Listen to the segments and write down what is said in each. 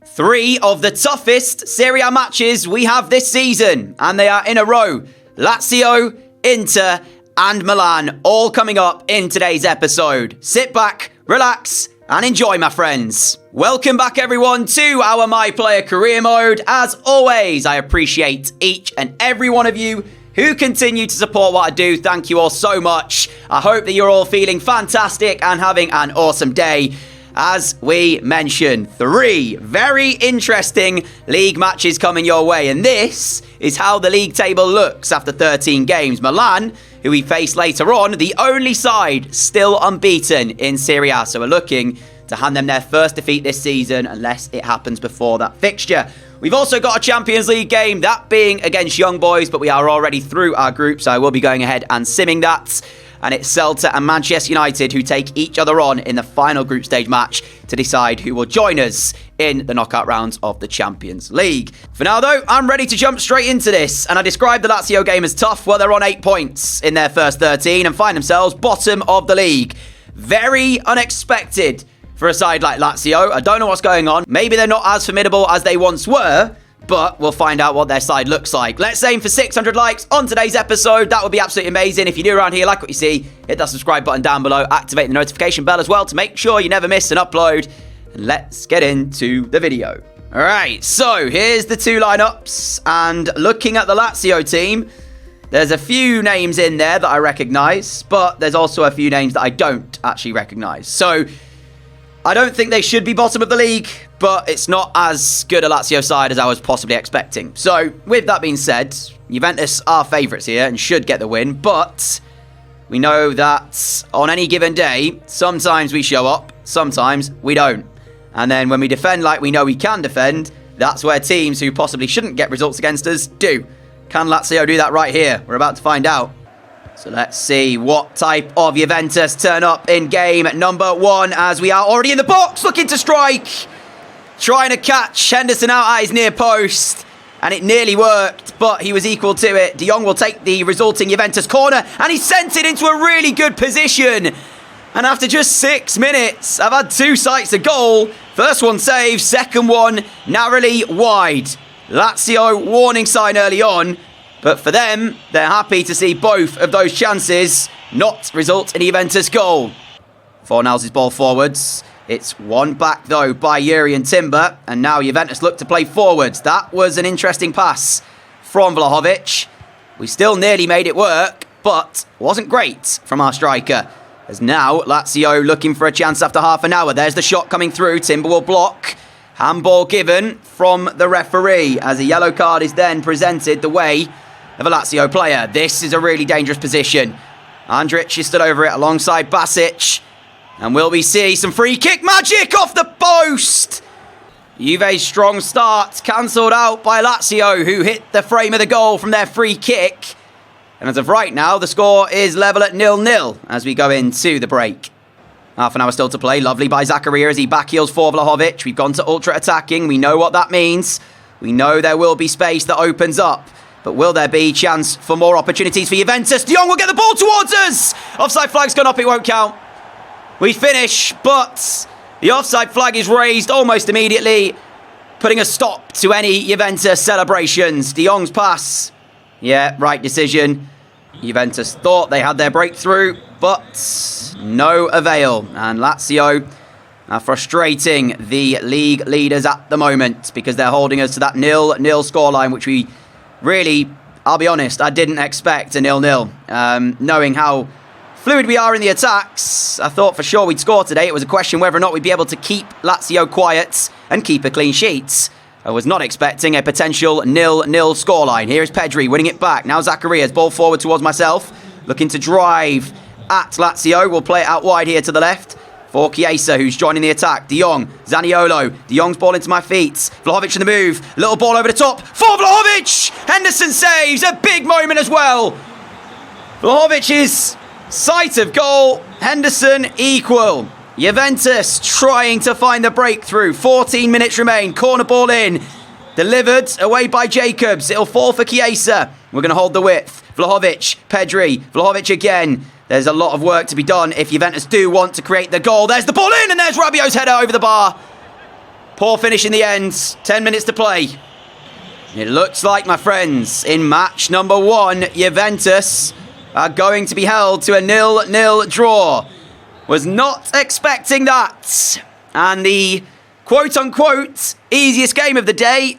Three of the toughest Serie A matches we have this season, and they are in a row. Lazio, Inter, and Milan, all coming up in today's episode. Sit back, relax, and enjoy, my friends. Welcome back, everyone, to our My Player Career Mode. As always, I appreciate each and every one of you who continue to support what I do. Thank you all so much. I hope that you're all feeling fantastic and having an awesome day. As we mentioned, three very interesting league matches coming your way. And this is how the league table looks after 13 games. Milan, who we face later on, the only side still unbeaten in Serie A. So we're looking to hand them their first defeat this season, unless it happens before that fixture. We've also got a Champions League game, that being against Young Boys, but we are already through our group, so I will be going ahead and simming that. And it's Celta and Manchester United who take each other on in the final group stage match to decide who will join us in the knockout rounds of the Champions League. For now, though, I'm ready to jump straight into this. And I described the Lazio game as tough. Well, they're on 8 points in their first 13 and find themselves bottom of the league. Very unexpected for a side like Lazio. I don't know what's going on. Maybe they're not as formidable as they once were, but we'll find out what their side looks like. Let's aim for 600 likes on today's episode. That would be absolutely amazing. If you're new around here, like what you see, hit that subscribe button down below. Activate the notification bell as well to make sure you never miss an upload. And let's get into the video. All right, so here's the two lineups. And looking at the Lazio team, there's a few names in there that I recognize, but there's also a few names that I don't actually recognize. So I don't think they should be bottom of the league, but it's not as good a Lazio side as I was possibly expecting. So, with that being said, Juventus are favourites here and should get the win, but we know that on any given day, sometimes we show up, sometimes we don't. And then when we defend like we know we can defend, that's where teams who possibly shouldn't get results against us do. Can Lazio do that right here? We're about to find out. So let's see what type of Juventus turn up in game number 1 as we are already in the box, looking to strike. Trying to catch Henderson out at his near post, and it nearly worked, but he was equal to it. De Jong will take the resulting Juventus corner, and he sent it into a really good position. And after just 6 minutes, I've had 2 sights of goal. First one saved, second one narrowly wide. Lazio warning sign early on. But for them, they're happy to see both of those chances not result in a Juventus goal. Fornals' ball forwards. It's one back, though, by Yuri and Timber. And now Juventus look to play forwards. That was an interesting pass from Vlahovic. We still nearly made it work, but wasn't great from our striker. As now, Lazio looking for a chance after half an hour. There's the shot coming through. Timber will block. Handball given from the referee as a yellow card is then presented the way of a Lazio player. This is a really dangerous position. Andrić is stood over it alongside Basic. And will we see some free kick magic off the post? Juve's strong start cancelled out by Lazio, who hit the frame of the goal from their free kick. And as of right now, the score is level at 0-0 as we go into the break. Half an hour still to play. Lovely by Zakaria as he backheels for Vlahovic. We've gone to ultra attacking. We know what that means. We know there will be space that opens up. But will there be chance for more opportunities for Juventus? De Jong will get the ball towards us. Offside flag's gone up. It won't count. We finish, but the offside flag is raised almost immediately, putting a stop to any Juventus celebrations. De Jong's pass. Yeah, right decision. Juventus thought they had their breakthrough, but no avail. And Lazio are frustrating the league leaders at the moment because they're holding us to that 0-0 scoreline, which we really, I'll be honest, I didn't expect a 0-0. Knowing how fluid we are in the attacks, I thought for sure we'd score today. It was a question whether or not we'd be able to keep Lazio quiet and keep a clean sheet. I was not expecting a potential 0-0 scoreline. Here is Pedri winning it back. Now Zakaria's ball forward towards myself. Looking to drive at Lazio. We'll play it out wide here to the left for Chiesa, who's joining the attack. De Jong, Zaniolo. De Jong's ball into my feet. Vlahovic in the move. Little ball over the top for Vlahovic. Henderson saves. A big moment as well. Vlahovic's sight of goal. Henderson equal. Juventus trying to find the breakthrough. 14 minutes remain. Corner ball in. Delivered away by Jacobs. It'll fall for Chiesa. We're going to hold the width. Vlahovic, Pedri. Vlahovic again. There's a lot of work to be done if Juventus do want to create the goal. There's the ball in, and there's Rabiot's header over the bar. Poor finish in the end. 10 minutes to play. It looks like, my friends, in match number 1, Juventus are going to be held to a 0-0 draw. Was not expecting that. And the quote-unquote easiest game of the day,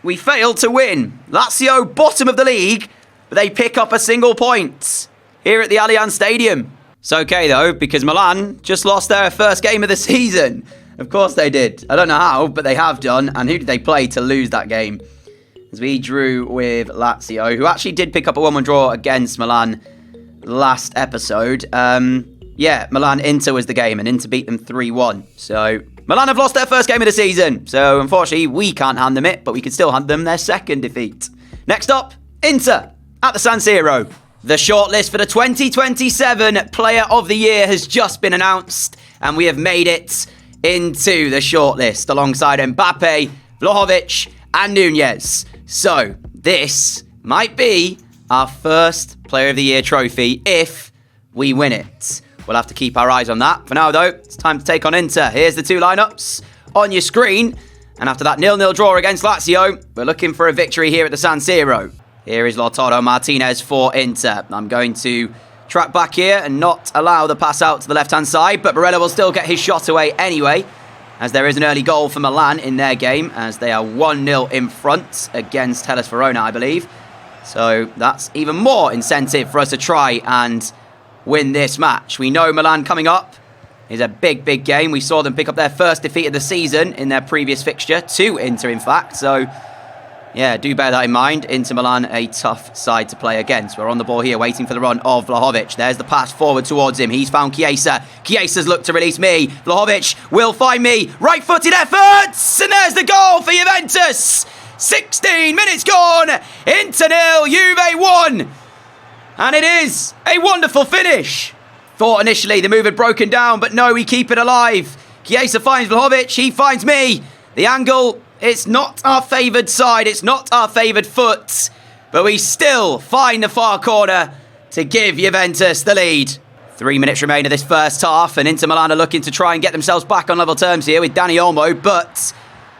we failed to win. Lazio, bottom of the league, but they pick up a single point here at the Allianz Stadium. It's okay, though, because Milan just lost their first game of the season. Of course they did. I don't know how, but they have done. And who did they play to lose that game? As we drew with Lazio, who actually did pick up a 1-1 draw against Milan last episode. Milan-Inter was the game, and Inter beat them 3-1. So, Milan have lost their first game of the season. So, unfortunately, we can't hand them it, but we can still hand them their second defeat. Next up, Inter at the San Siro. The shortlist for the 2027 Player of the Year has just been announced, and we have made it into the shortlist alongside Mbappe, Vlahovic, and Nunez. So, this might be our first Player of the Year trophy if we win it. We'll have to keep our eyes on that. For now, though, it's time to take on Inter. Here's the 2 lineups on your screen. And after that 0-0 draw against Lazio, we're looking for a victory here at the San Siro. Here is Lautaro Martinez for Inter. I'm going to track back here and not allow the pass out to the left-hand side, but Barella will still get his shot away anyway, as there is an early goal for Milan in their game, as they are 1-0 in front against Hellas Verona, I believe. So that's even more incentive for us to try and win this match. We know Milan coming up is a big, big game. We saw them pick up their first defeat of the season in their previous fixture, to Inter, in fact. So, yeah, do bear that in mind. Inter Milan, a tough side to play against. We're on the ball here, waiting for the run of Vlahovic. There's the pass forward towards him. He's found Chiesa. Chiesa's looked to release me. Vlahovic will find me. Right-footed efforts! And there's the goal for Juventus! 16 minutes gone! Inter 0, Juve 1! And it is a wonderful finish. Thought initially the move had broken down, but no, we keep it alive. Chiesa finds Vlahovic, he finds me. The angle, it's not our favoured side, it's not our favoured foot, but we still find the far corner to give Juventus the lead. 3 minutes remain of this first half, and Inter Milan are looking to try and get themselves back on level terms here with Dani Olmo, but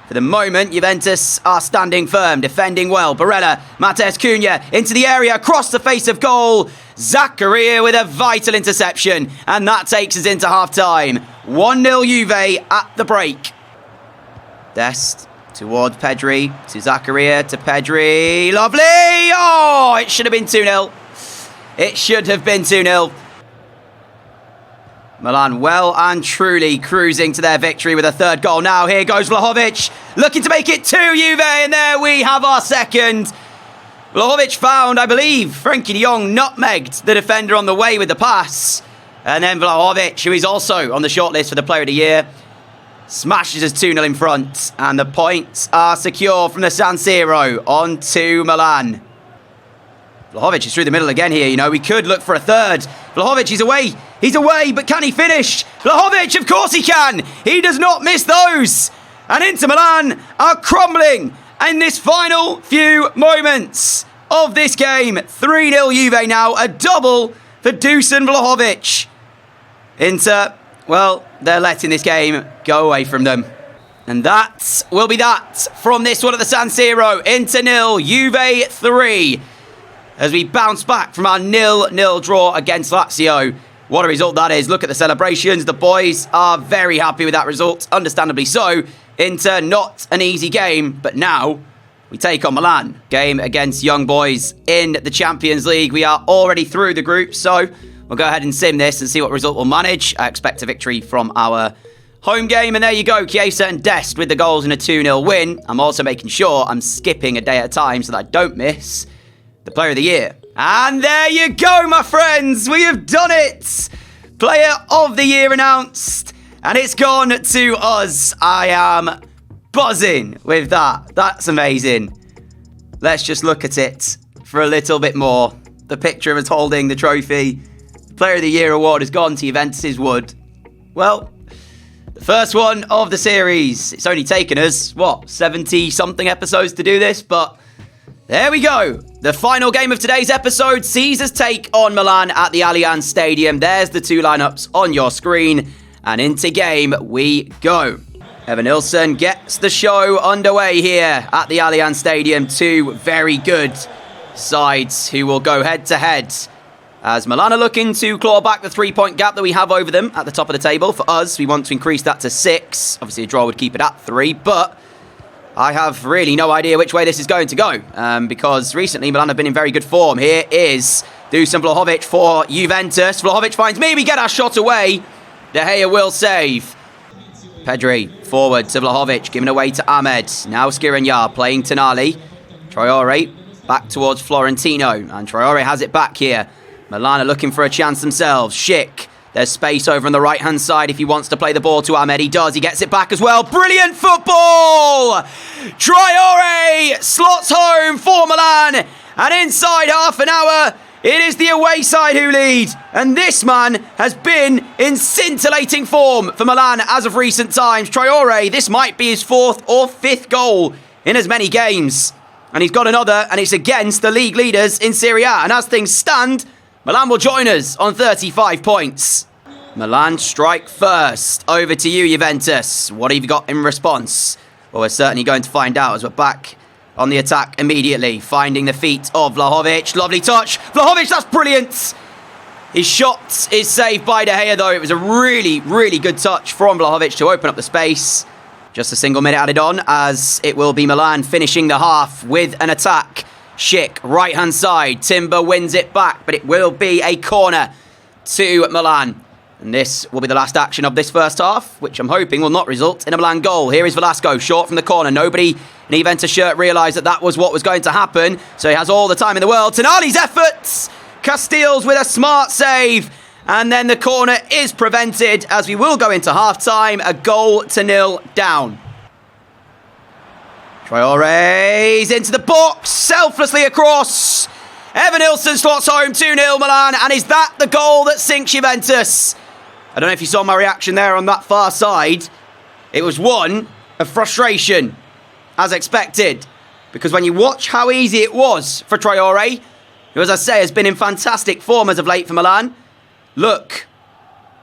for the moment, Juventus are standing firm, defending well. Barella, Matheus Cunha into the area, across the face of goal. Zakaria with a vital interception, and that takes us into half-time. 1-0 Juve at the break. Dest towards Pedri, to Zakaria, to Pedri. Lovely! Oh, it should have been 2-0. It should have been 2-0. Milan well and truly cruising to their victory with a third goal. Now here goes Vlahovic, looking to make it 2 Juve, and there we have our second. Vlahovic found, I believe, Frenkie de Jong nutmegged the defender on the way with the pass. And then Vlahovic, who is also on the shortlist for the Player of the Year, smashes us 2-0 in front. And the points are secure from the San Siro on to Milan. Vlahovic is through the middle again here, you know. We could look for a third. Vlahovic, he's away. He's away, but can he finish? Vlahovic, of course he can. He does not miss those. And Inter Milan are crumbling in this final few moments of this game. 3-0 Juve now, a double for Dusan Vlahovic. Inter, well, they're letting this game go away from them. And that will be that from this one at the San Siro. Inter 0, Juve 3. As we bounce back from our 0-0 draw against Lazio. What a result that is. Look at the celebrations. The boys are very happy with that result. Understandably so. Inter, not an easy game. But now, we take on Milan. Game against young boys in the Champions League. We are already through the group. So, we'll go ahead and sim this and see what result we'll manage. I expect a victory from our home game. And there you go. Chiesa and Dest with the goals in a 2-0 win. I'm also making sure I'm skipping a day at a time so that I don't miss the Player of the Year. And there you go, my friends. We have done it. Player of the Year announced. And it's gone to us. I am buzzing with that. That's amazing. Let's just look at it for a little bit more. The picture of us holding the trophy. Player of the Year award has gone to Juventus' Wood. Well, the first one of the series. It's only taken us, 70-something episodes to do this, but there we go. The final game of today's episode sees us take on Milan at the Allianz Stadium. There's the 2 lineups on your screen. And into game we go. Evanilson gets the show underway here at the Allianz Stadium. Two very good sides who will go head-to-head. As Milan are looking to claw back the 3-point gap that we have over them at the top of the table. For us, we want to increase that to 6. Obviously, a draw would keep it at 3, but I have really no idea which way this is going to go, because recently Milan have been in very good form. Here is Dusan Vlahovic for Juventus. Vlahovic finds me, we get our shot away. De Gea will save. Pedri forward to Vlahovic, giving away to Ahmed. Now Skriniar playing Tonali. Traore back towards Florentino, and Traore has it back here. Milan are looking for a chance themselves. Schick. There's space over on the right-hand side if he wants to play the ball to Ahmed. He does. He gets it back as well. Brilliant football! Traore slots home for Milan. And inside half an hour, it is the away side who lead. And this man has been in scintillating form for Milan as of recent times. Traore, this might be his 4th or 5th goal in as many games. And he's got another, and it's against the league leaders in Serie A. And as things stand, Milan will join us on 35 points. Milan strike first. Over to you, Juventus. What have you got in response? Well, we're certainly going to find out as we're back on the attack immediately. Finding the feet of Vlahovic. Lovely touch. Vlahovic, that's brilliant. His shot is saved by De Gea, though. It was a really, really good touch from Vlahovic to open up the space. Just a single minute added on, as it will be Milan finishing the half with an attack. Schick, right-hand side. Timber wins it back, but it will be a corner to Milan. And this will be the last action of this first half, which I'm hoping will not result in a Milan goal. Here is Velasco, short from the corner. Nobody in the Juventus shirt realised that that was what was going to happen, so he has all the time in the world. Tonali's efforts! Castiles with a smart save. And then the corner is prevented as we will go into half-time. A 1-0 down. Traore's into the box, selflessly across. Evanilson slots home 2-0 Milan, and is that the goal that sinks Juventus? I don't know if you saw my reaction there on that far side. It was one of frustration, as expected, because when you watch how easy it was for Traore, who, as I say, has been in fantastic form as of late for Milan, look,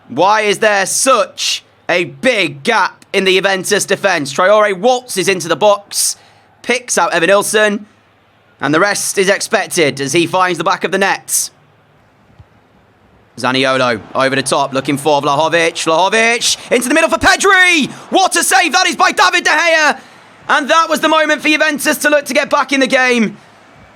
why is there such a big gap in the Juventus defence? Traore waltzes into the box, picks out Evanilson, and the rest is expected as he finds the back of the net. Zaniolo over the top, looking for Vlahovic. Vlahovic into the middle for Pedri. What a save that is by David De Gea. And that was the moment for Juventus to look to get back in the game.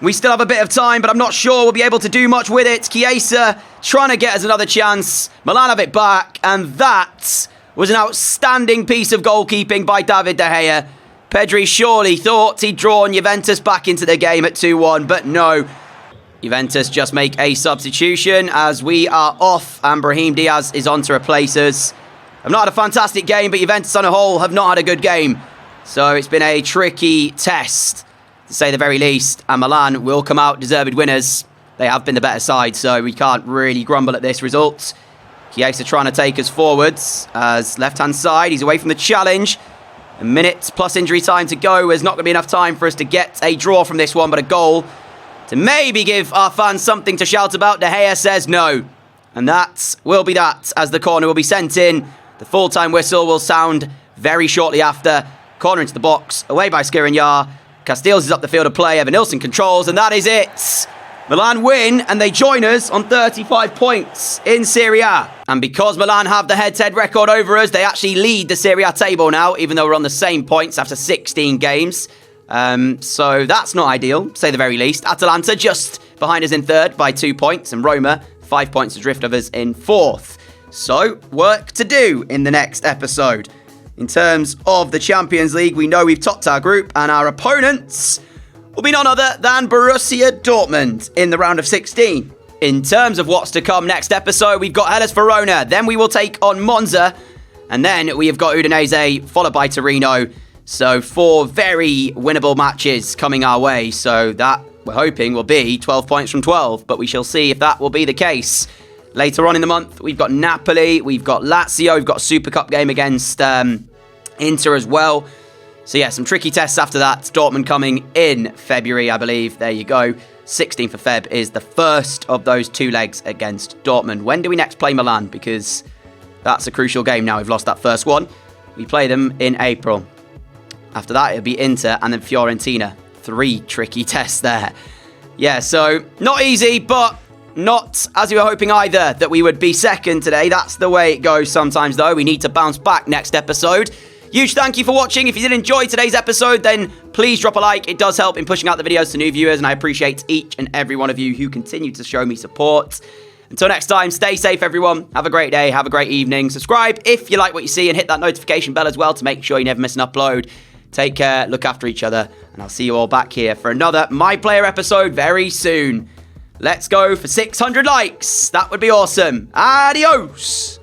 We still have a bit of time, but I'm not sure we'll be able to do much with it. Chiesa trying to get us another chance. Milan have it back, and that was an outstanding piece of goalkeeping by David De Gea. Pedri surely thought he'd drawn Juventus back into the game at 2-1, but no. Juventus just make a substitution as we are off, and Brahim Diaz is on to replace us. I've not had a fantastic game, but Juventus on a whole have not had a good game. So it's been a tricky test, to say the very least, and Milan will come out deserved winners. They have been the better side, so we can't really grumble at this result. Chiesa trying to take us forwards as left-hand side. He's away from the challenge. A minute plus injury time to go. There's not going to be enough time for us to get a draw from this one, but a goal to maybe give our fans something to shout about. De Gea says no. And that will be that, as the corner will be sent in. The full-time whistle will sound very shortly after. Corner into the box, away by Skriniar. Castiles is up the field of play. Evanilson controls, and that is it. Milan win, and they join us on 35 points in Serie A. And because Milan have the head-to-head record over us, they actually lead the Serie A table now, even though we're on the same points after 16 games. So that's not ideal, to say the very least. Atalanta just behind us in third by 2 points, and Roma 5 points adrift of us in fourth. So, work to do in the next episode. In terms of the Champions League, we know we've topped our group, and our opponents will be none other than Borussia Dortmund in the round of 16. In terms of what's to come next episode, we've got Hellas Verona, then we will take on Monza, and then we have got Udinese, followed by Torino. So 4 very winnable matches coming our way, so that we're hoping will be 12 points from 12, but we shall see if that will be the case. Later on in the month, we've got Napoli, we've got Lazio, we've got a Super Cup game against Inter as well. So yeah, some tricky tests after that. Dortmund coming in February, I believe. There you go. 16th of Feb is the first of those 2 legs against Dortmund. When do we next play Milan? Because that's a crucial game now. We've lost that first one. we play them in April. After that, it'll be Inter and then Fiorentina. 3 tricky tests there. Yeah, so not easy, but not as we were hoping either that we would be second today. That's the way it goes sometimes, though. We need to bounce back next episode. Huge thank you for watching. If you did enjoy today's episode, then please drop a like. It does help in pushing out the videos to new viewers, and I appreciate each and every one of you who continue to show me support. Until next time, stay safe, everyone. Have a great day. Have a great evening. Subscribe if you like what you see, and hit that notification bell as well to make sure you never miss an upload. Take care. Look after each other, and I'll see you all back here for another My Player episode very soon. Let's go for 600 likes. That would be awesome. Adios.